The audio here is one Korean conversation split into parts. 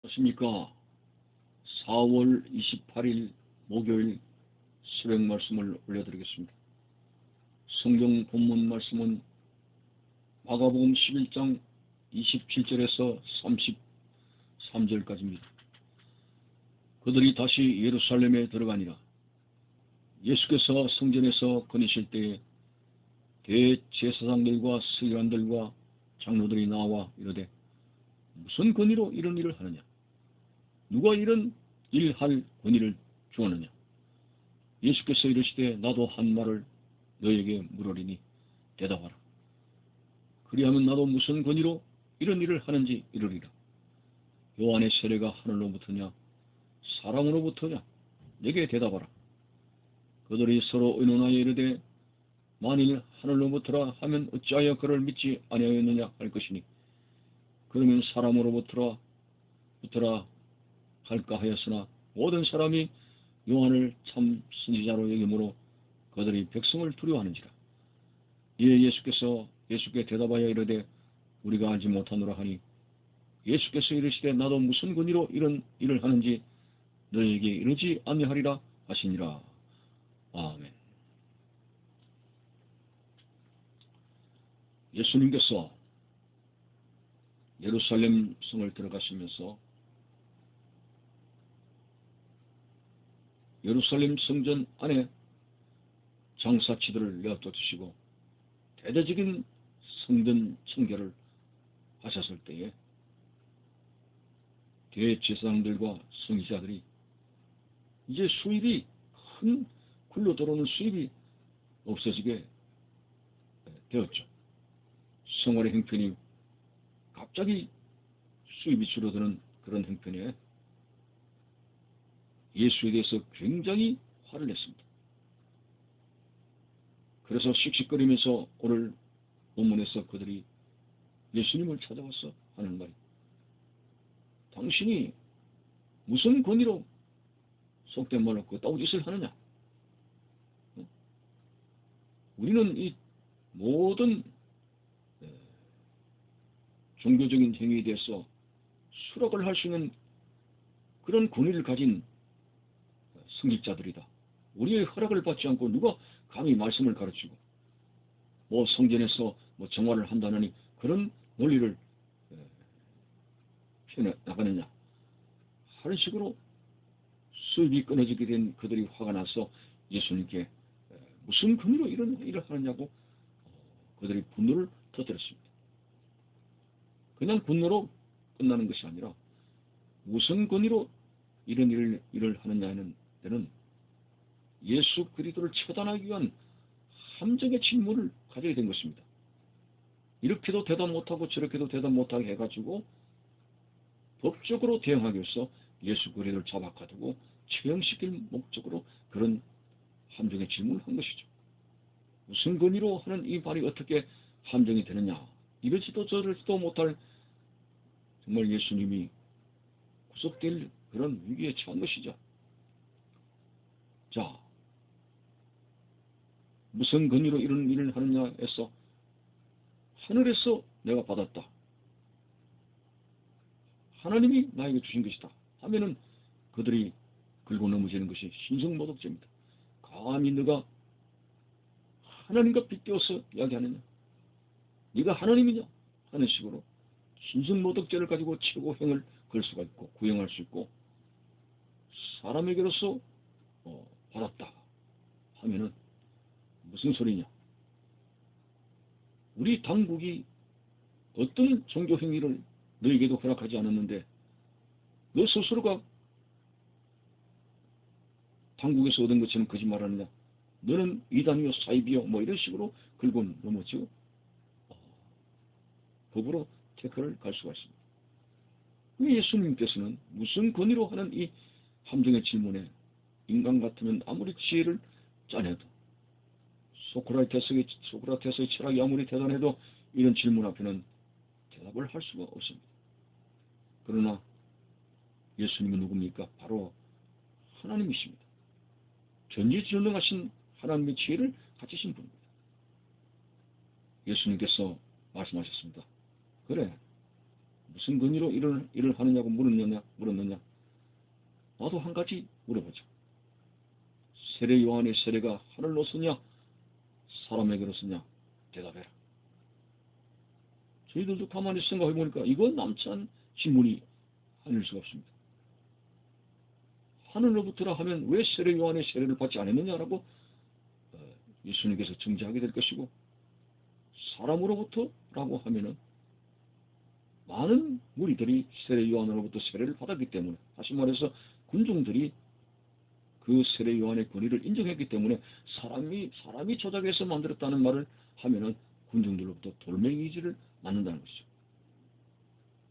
안녕하십니까. 4월 28일 목요일 새벽 말씀을 올려드리겠습니다. 성경 본문 말씀은 마가복음 11장 27절에서 33절까지입니다. 그들이 다시 예루살렘에 들어가니라. 예수께서 성전에서 거니실 때에 대제사장들과 서기관들과 장로들이 나와 이르되 무슨 권위로 이런 일을 하느냐? 누가 이런 일할 권위를 주었느냐? 예수께서 이르시되 나도 한 말을 너에게 물으리니 대답하라. 그리하면 나도 무슨 권위로 이런 일을 하는지 이르리라. 요한의 세례가 하늘로부터냐 사람으로부터냐? 내게 대답하라. 그들이 서로 의논하여 이르되 만일 하늘로부터라 하면 어찌하여 그를 믿지 아니하였느냐 할 것이니 그러면 사람으로부터라 할까 하였으나 모든 사람이 요한을 참 선지자로 여김으로 그들이 백성을 두려워하는지라. 이에 예수께 대답하여 이르되 우리가 알지 못하노라 하니 예수께서 이르시되 나도 무슨 권위로 이런 일을 하는지 너에게 이르지 아니하리라 하시니라. 아멘. 예수님께서 예루살렘 성을 들어가시면서 예루살렘 성전 안에 장사치들을 내어쫓으시고 대대적인 성전 청결을 하셨을 때에 대제사장들과 선지자들이 이제 수입이 큰 굴러 들어오는 수입이 없어지게 되었죠. 생활의 형편이 갑자기 수입이 줄어드는 그런 형편에 예수에 대해서 굉장히 화를 냈습니다. 그래서 씩씩거리면서 오늘 본문에서 그들이 예수님을 찾아와서 하는 말이 당신이 무슨 권위로 속된 말로 그따위 짓을 하느냐? 우리는 이 모든 종교적인 행위에 대해서 수락을 할 수 있는 그런 권위를 가진 성직자들이다. 우리의 허락을 받지 않고 누가 감히 말씀을 가르치고 성전에서 정화를 한다느니 그런 논리를 펴 나가느냐 하는 식으로 수입이 끊어지게 된 그들이 화가 나서 예수님께 무슨 권위로 이런 일을 하느냐고 그들이 분노를 터뜨렸습니다. 그냥 분노로 끝나는 것이 아니라 무슨 권위로 이런 일을 하느냐 하는 데는 예수 그리스도를 처단하기 위한 함정의 질문을 가져야 된 것입니다. 이렇게도 대답 못하고 저렇게도 대답 못하게 해가지고 법적으로 대응하기 위해서 예수 그리스도를 잡아가두고 처형시킬 목적으로 그런 함정의 질문을 한 것이죠. 무슨 권위로 하는 이 말이 어떻게 함정이 되느냐. 이러지도 저러지도 못할 정말 예수님이 구속될 그런 위기에 처한 것이죠. 자, 무슨 권위로 이런 일을 하느냐 해서 하늘에서 내가 받았다. 하나님이 나에게 주신 것이다. 하면은 그들이 긁고 넘어지는 것이 신성모독죄입니다. 감히 너가 하나님과 빗대어서 이야기하느냐? 네가 하나님이냐? 하는 식으로 신성모독죄를 가지고 최고형을 걸 수가 있고 구형할 수 있고 사람에게로서 받았다 하면은 무슨 소리냐? 우리 당국이 어떤 종교 행위를 너에게도 허락하지 않았는데 너 스스로가 당국에서 얻은 것처럼 거짓말하느냐? 너는 이단이요 사입이요 이런 식으로 긁고 넘어지고 법으로 태클을 갈 수가 있습니다. 예수님께서는 무슨 권위로 하는 이 함정의 질문에 인간 같으면 아무리 지혜를 짜내도 소크라테스의 철학이 아무리 대단해도 이런 질문 앞에는 대답을 할 수가 없습니다. 그러나 예수님은 누굽니까? 바로 하나님이십니다. 전지전능하신 하나님의 지혜를 가지신 분입니다. 예수님께서 말씀하셨습니다. 그래, 무슨 권위로 일을 하느냐고 물었느냐? 나도 한 가지 물어보죠. 세례 요한의 세례가 하늘로서냐 사람에게로서냐? 대답해라. 저희들도 가만히 생각해 보니까 이건 남찬 질문이 아닐 수가 없습니다. 하늘로부터라 하면 왜 세례 요한의 세례를 받지 않았느냐라고 예수님께서 정죄하게 될 것이고, 사람으로부터라고 하면은 많은 무리들이 세례 요한으로부터 세례를 받았기 때문에, 다시 말해서 군중들이 그 세례 요한의 권위를 인정했기 때문에 사람이 조작해서 만들었다는 말을 하면은 군중들로부터 돌멩이질을 맞는다는 것이죠.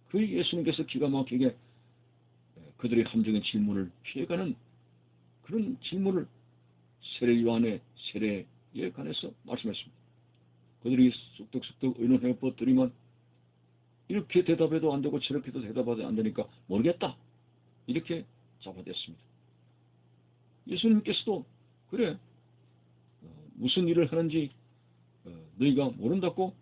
그 예수님께서 기가 막히게 그들의 함정의 질문을 피해가는 그런 질문을 세례 요한의 세례에 관해서 말씀했습니다. 그들이 쑥덕쑥덕 의논해 버더니만 이렇게 대답해도 안 되고 저렇게도 대답해도 안 되니까 모르겠다, 이렇게 잡아댔습니다. 예수님께서도 그래, 무슨 일을 하는지 너희가 모른다고,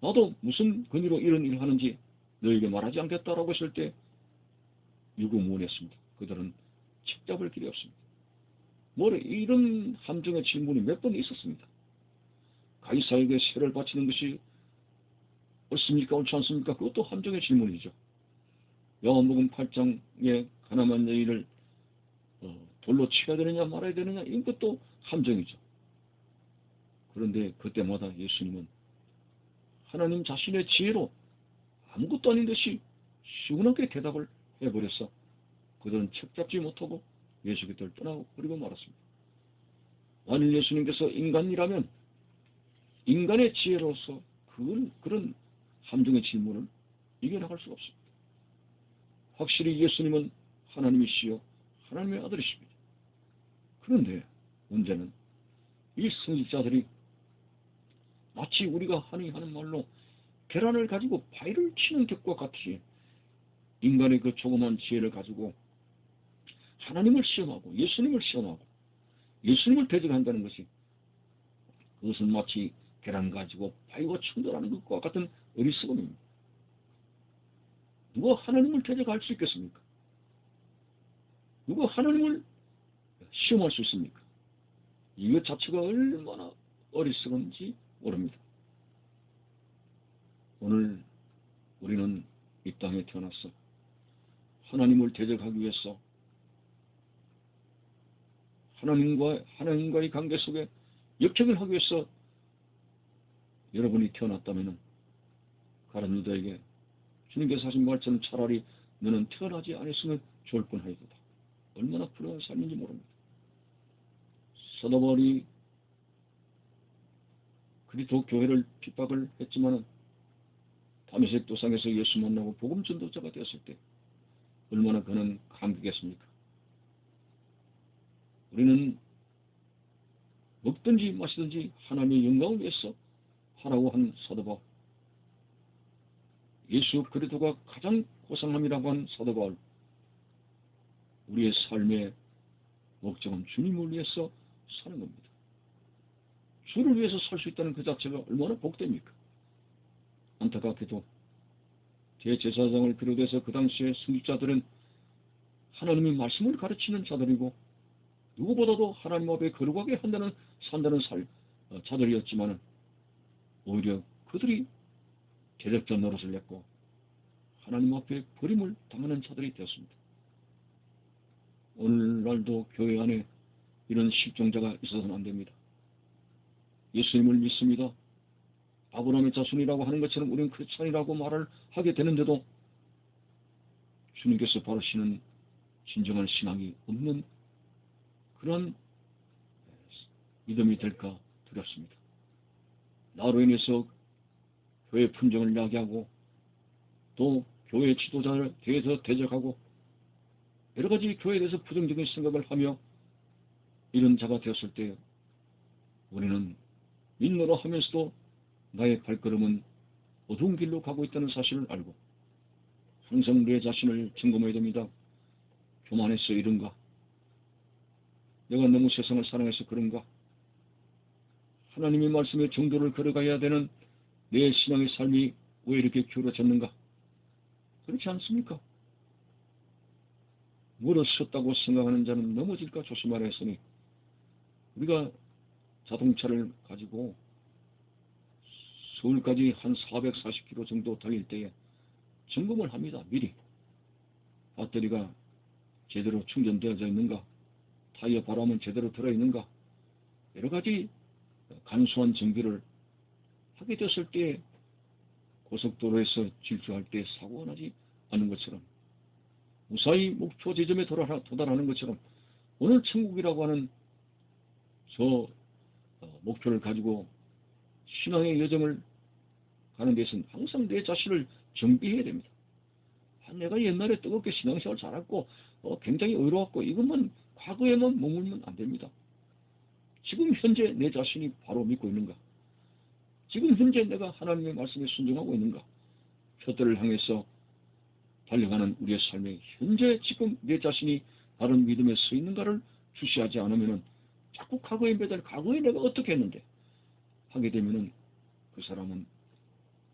나도 무슨 권위로 이런 일을 하는지 너희에게 말하지 않겠다라고 했을 때 유구무원했습니다. 그들은 책 잡을 길이 없습니다. 뭐래, 이런 함정의 질문이 몇 번 있었습니다. 가이사에게 세를 바치는 것이 옳습니까 옳지 않습니까? 그것도 함정의 질문이죠. 요한복음 8장에 가늠한 여인을 돌로 쳐야 되느냐 말아야 되느냐, 이런 것도 함정이죠. 그런데 그때마다 예수님은 하나님 자신의 지혜로 아무것도 아닌 듯이 시원하게 대답을 해버려서 그들은 책 잡지 못하고 예수 곁을 떠나버리고 말았습니다. 만일 예수님께서 인간이라면 인간의 지혜로서 그런 함정의 질문을 이겨나갈 수가 없습니다. 확실히 예수님은 하나님이시여 하나님의 아들이십니다. 그런데 문제는 이 선지자들이 마치 우리가 흔히 하는 말로 계란을 가지고 바위를 치는 격과 같이 인간의 그 조그만 지혜를 가지고 하나님을 시험하고 예수님을 시험하고 예수님을 대적한다는 것이, 그것은 마치 계란 가지고 바위와 충돌하는 것과 같은 어리석음입니다. 누가 하나님을 대적할 수 있겠습니까? 누가 하나님을 시험할 수 있습니까? 이것 자체가 얼마나 어리석은지 모릅니다. 오늘 우리는 이 땅에 태어났어 하나님을 대적하기 위해서, 하나님과의 관계 속에 역행을 하기 위해서 여러분이 태어났다면 가룟 유다에게 주님께서 하신 말처럼 차라리 너는 태어나지 않았으면 좋을 뻔하였다. 얼마나 불행한 삶인지 모릅니다. 사도 바울이 그리스도 교회를 핍박을 했지만은 다메섹 도상에서 예수 만나고 복음 전도자가 되었을 때 얼마나 그는 감격했습니까? 우리는 먹든지 마시든지 하나님의 영광을 위해서 하라고 한 사도 바울, 예수 그리스도가 가장 고상함이라고 한 사도 바울, 우리의 삶의 목적은 주님을 위해서 사는 겁니다. 주를 위해서 살 수 있다는 그 자체가 얼마나 복됩니까? 안타깝게도 대제사장을 비롯해서 그 당시에 선지자들은 하나님의 말씀을 가르치는 자들이고 누구보다도 하나님 앞에 거룩하게 산다는 자들이었지만 오히려 그들이 대적자 노릇을 했고 하나님 앞에 버림을 당하는 자들이 되었습니다. 오늘날도 교회 안에 이런 실종자가 있어서는 안 됩니다. 예수님을 믿습니다. 아브라함의 자손이라고 하는 것처럼 우리는 크리스찬이라고 말을 하게 되는데도 주님께서 바르시는 진정한 신앙이 없는 그런 믿음이 될까 두렵습니다. 나로 인해서 교회 품정을 야기하고 또 교회 지도자를 대해서 대적하고 여러 가지 교회에 대해서 부정적인 생각을 하며 이런 자가 되었을 때 우리는 믿노라 하면서도 나의 발걸음은 어두운 길로 가고 있다는 사실을 알고 항상 내 자신을 점검해야 됩니다. 교만해서 이런가? 내가 너무 세상을 사랑해서 그런가? 하나님의 말씀의 정도를 걸어가야 되는 내 신앙의 삶이 왜 이렇게 기울어졌는가? 그렇지 않습니까? 멀어섰다고 생각하는 자는 넘어질까 조심하라 했으니, 우리가 자동차를 가지고 서울까지 한 440km 정도 달릴 때에 점검을 합니다. 미리. 배터리가 제대로 충전되어져 있는가, 타이어 바람은 제대로 들어있는가, 여러 가지 간소한 정비를 하게 됐을 때 고속도로에서 질주할 때 사고가 나지 않는 것처럼, 무사히 목표 지점에 도달하는 것처럼, 오늘 천국이라고 하는 저 목표를 가지고 신앙의 여정을 가는 데서는 항상 내 자신을 정비해야 됩니다. 내가 옛날에 뜨겁게 신앙생활 잘했고 굉장히 의로웠고, 이것만 과거에만 머물면 안 됩니다. 지금 현재 내 자신이 바로 믿고 있는가? 지금 현재 내가 하나님의 말씀에 순종하고 있는가? 표대를 향해서 달려가는 우리의 삶에 현재 지금 내 자신이 바른 믿음에 서 있는가를 주시하지 않으면은 자꾸 과거에 매달, 과거에 내가 어떻게 했는데 하게 되면은 그 사람은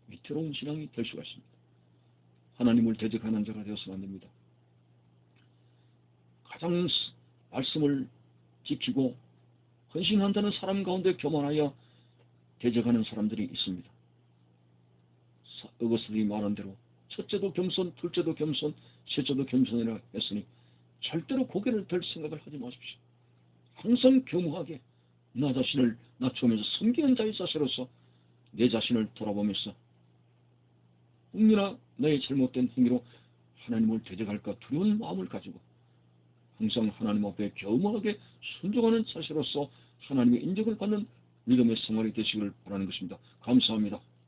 위태로운 신앙이 될 수가 있습니다. 하나님을 대적하는 자가 되어서는 안 됩니다. 가장 말씀을 지키고 헌신한다는 사람 가운데 교만하여 대적하는 사람들이 있습니다. 어거스틴이 말한 대로 첫째도 겸손, 둘째도 겸손, 셋째도 겸손이라 했으니 절대로 고개를 들 생각을 하지 마십시오. 항상 겸허하게 나 자신을 낮추면서 섬기는 자의 자세로서 내 자신을 돌아보면서 혹여나 나의 잘못된 행위로 하나님을 대적할까 두려운 마음을 가지고 항상 하나님 앞에 겸허하게 순종하는 자세로서 하나님의 인정을 받는 믿음의 생활이 되시길 바라는 것입니다. 감사합니다.